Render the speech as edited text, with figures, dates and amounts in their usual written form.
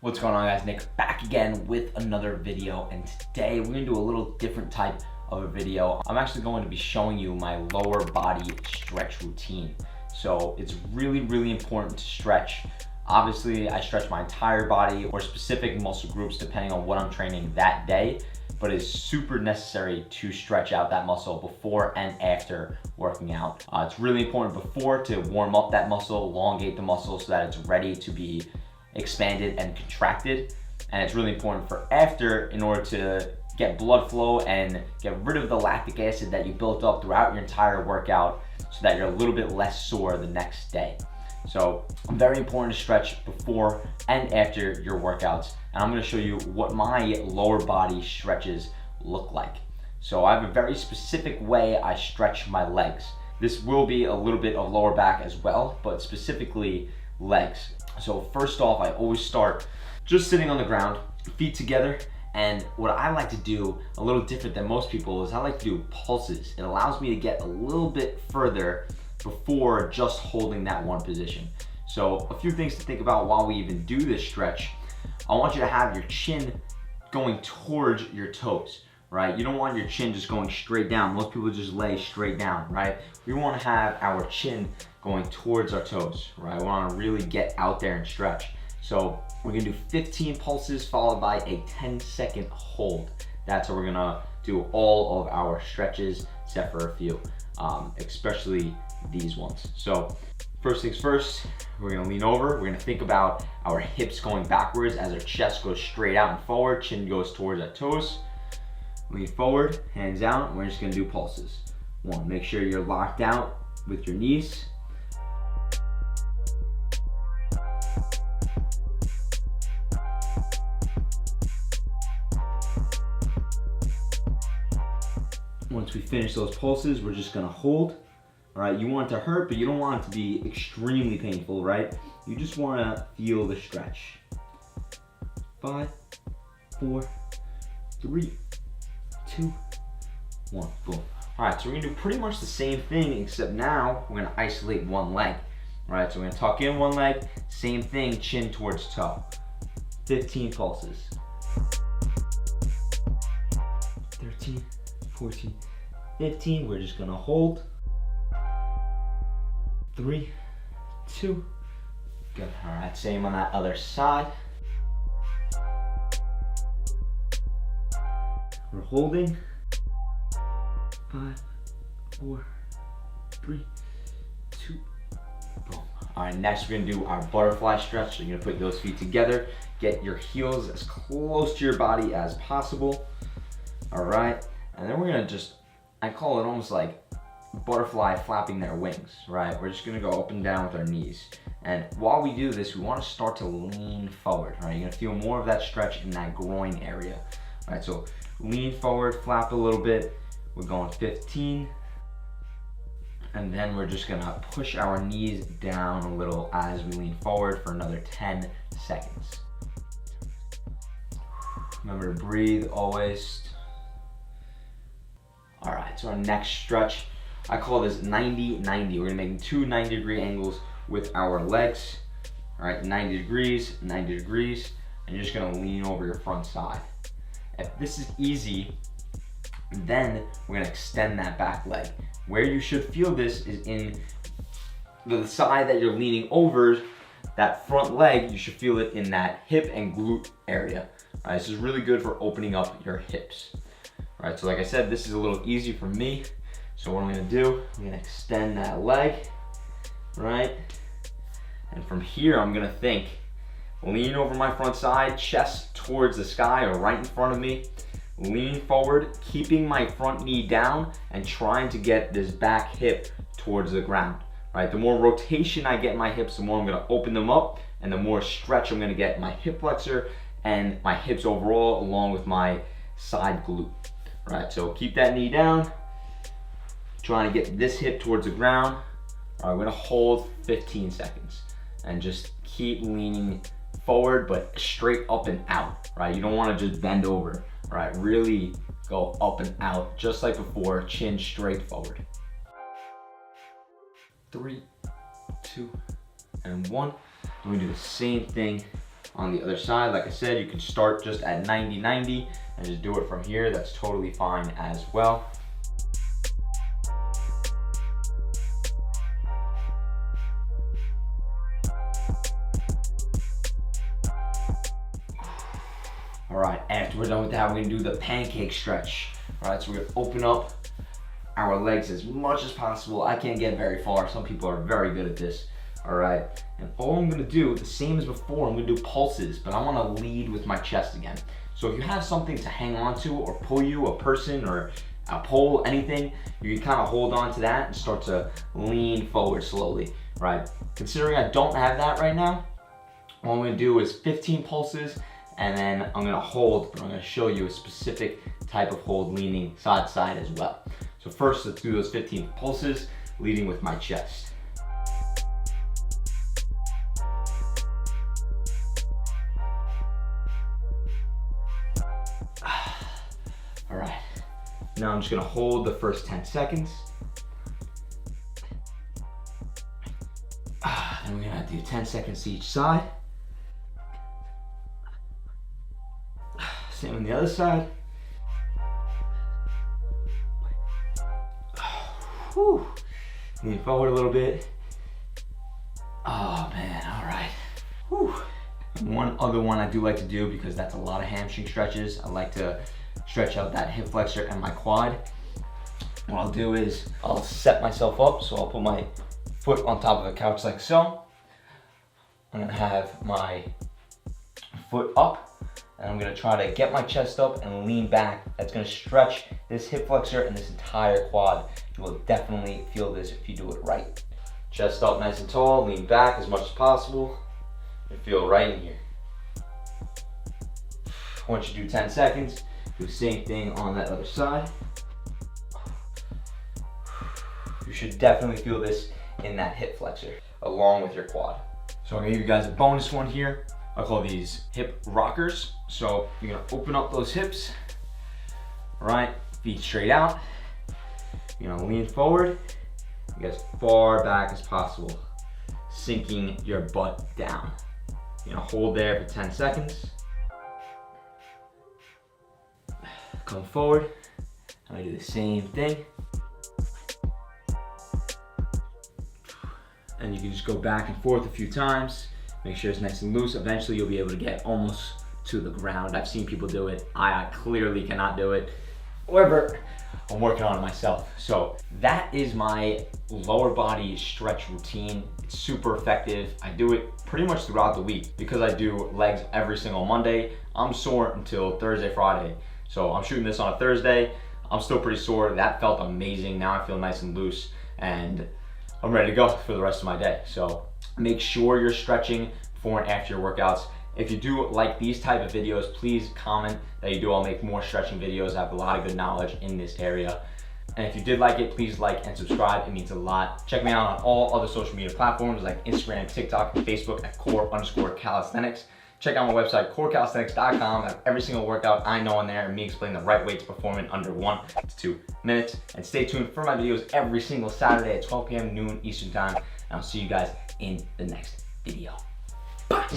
What's going on, guys? Nick back again with another video, and today we're gonna do a little different type of a video. I'm actually going to be showing you my lower body stretch routine. So it's really important to stretch. Obviously, I stretch my entire body or specific muscle groups depending on what I'm training that day, but it's super necessary to stretch out that muscle before and after working out. It's really important before to warm up that muscle, elongate the muscle so that it's ready to be expanded and contracted, and it's really important for after in order to get blood flow and get rid of the lactic acid that you built up throughout your entire workout so that you're a little bit less sore the next day. So very important to stretch before and after your workouts, and I'm going to show you what my lower body stretches look like. So I have a very specific way I stretch my legs. This will be a little bit of lower back as well, but specifically legs. So first off, I always start just sitting on the ground, feet together, and what I like to do, a little different than most people, is I like to do pulses. It allows me to get a little bit further before just holding that one position. So a few things to think about while we even do this stretch. I want you to have your chin going towards your toes, right? You don't want your chin just going straight down. Most people just lay straight down, right? We want to have our chin going towards our toes, right? We want to really get out there and stretch. So we're gonna do 15 pulses followed by a 10-second hold. That's how we're gonna do all of our stretches, except for a few, especially these ones. So first things first, we're gonna lean over. We're gonna think about our hips going backwards as our chest goes straight out and forward, chin goes towards our toes. Lean forward, hands out. We're just gonna do pulses. One, make sure you're locked out with your knees. Once we finish those pulses, we're just gonna hold. All right, you want it to hurt, but you don't want it to be extremely painful, right? You just wanna feel the stretch. 5, 4, 3, 2, 1, boom. All right, so we're gonna do pretty much the same thing, except now we're gonna isolate one leg. All right, so we're gonna tuck in one leg, same thing, chin towards toe. 15 pulses. 13, 14, 15, we're just gonna hold. 3, 2, good. All right, same on that other side. We're holding. 5, 4, 3, 2, boom. All right, next we're gonna do our butterfly stretch. So you're gonna put those feet together, get your heels as close to your body as possible. All right, and then we're gonna just, I call it almost like butterfly flapping their wings, right? We're just gonna go up and down with our knees. And while we do this, we wanna start to lean forward, right? You're gonna feel more of that stretch in that groin area. All right, so lean forward, flap a little bit. We're going 15. And then we're just gonna push our knees down a little as we lean forward for another 10 seconds. Remember to breathe always. All right, so our next stretch, I call this 90-90. We're gonna make 2 90-degree angles with our legs. All right, 90 degrees, 90 degrees, and you're just gonna lean over your front side. If this is easy, then we're gonna extend that back leg. Where you should feel this is in the side that you're leaning over, that front leg, you should feel it in that hip and glute area. All right, this is really good for opening up your hips. All right, so like I said, this is a little easy for me. So what I'm gonna do, I'm gonna extend that leg, right? And from here, I'm gonna think, lean over my front side, chest towards the sky or right in front of me. Lean forward, keeping my front knee down and trying to get this back hip towards the ground, right? The more rotation I get in my hips, the more I'm gonna open them up, and the more stretch I'm gonna get in my hip flexor and my hips overall, along with my side glute, right? So keep that knee down, trying to get this hip towards the ground. All right, we're gonna hold 15 seconds and just keep leaning forward, but straight up and out, right? You don't wanna just bend over. All right, really go up and out, just like before, chin straight forward. 3, 2, and 1. And we do the same thing on the other side. Like I said, you can start just at 90-90 and just do it from here. That's totally fine as well. All right, after we're done with that, we're gonna do the pancake stretch. All right, so we're gonna open up our legs as much as possible. I can't get very far. Some people are very good at this. All right, and all I'm gonna do, the same as before, I'm gonna do pulses, but I wanna lead with my chest again. So if you have something to hang on to or pull you, a person or a pole, anything, you can kind of hold on to that and start to lean forward slowly, right? Considering I don't have that right now, what I'm gonna do is 15 pulses, and then I'm gonna hold, but I'm gonna show you a specific type of hold leaning side to side as well. So first, let's do those 15 pulses, leading with my chest. All right, now I'm just gonna hold the first 10 seconds. And we're gonna do 10 seconds to each side. Same on the other side. Whew. Lean forward a little bit. Oh man, all right. Whew. One other one I do like to do, because that's a lot of hamstring stretches, I like to stretch out that hip flexor and my quad. What I'll do is I'll set myself up, so I'll put my foot on top of the couch like so. I'm gonna have my foot up, and I'm gonna try to get my chest up and lean back. That's gonna stretch this hip flexor and this entire quad. You will definitely feel this if you do it right. Chest up nice and tall, lean back as much as possible, and feel right in here. Once you do 10 seconds, do the same thing on that other side. You should definitely feel this in that hip flexor, along with your quad. So I'm gonna give you guys a bonus one here. I call these hip rockers. So you're gonna open up those hips, right? Feet straight out. You're gonna lean forward, get as far back as possible, sinking your butt down. You're gonna hold there for 10 seconds. Come forward, and I do the same thing. And you can just go back and forth a few times. Make sure it's nice and loose. Eventually you'll be able to get almost to the ground. I've seen people do it. I clearly cannot do it. However, I'm working on it myself. So that is my lower body stretch routine. It's super effective. I do it pretty much throughout the week. Because I do legs every single Monday, I'm sore until Thursday, Friday. So I'm shooting this on a Thursday. I'm still pretty sore. That felt amazing. Now I feel nice and loose, and I'm ready to go for the rest of my day. So make sure you're stretching before and after your workouts. If you do like these type of videos, please comment that you do. I'll make more stretching videos. I have a lot of good knowledge in this area. And if you did like it, please like and subscribe. It means a lot. Check me out on all other social media platforms like Instagram, TikTok, and Facebook at core_calisthenics. Check out my website, corecalisthenics.com. I have every single workout I know on there, and me explain the right way to perform in under 1 to 2 minutes. And stay tuned for my videos every single Saturday at 12 p.m. noon Eastern time. And I'll see you guys in the next video. Bye.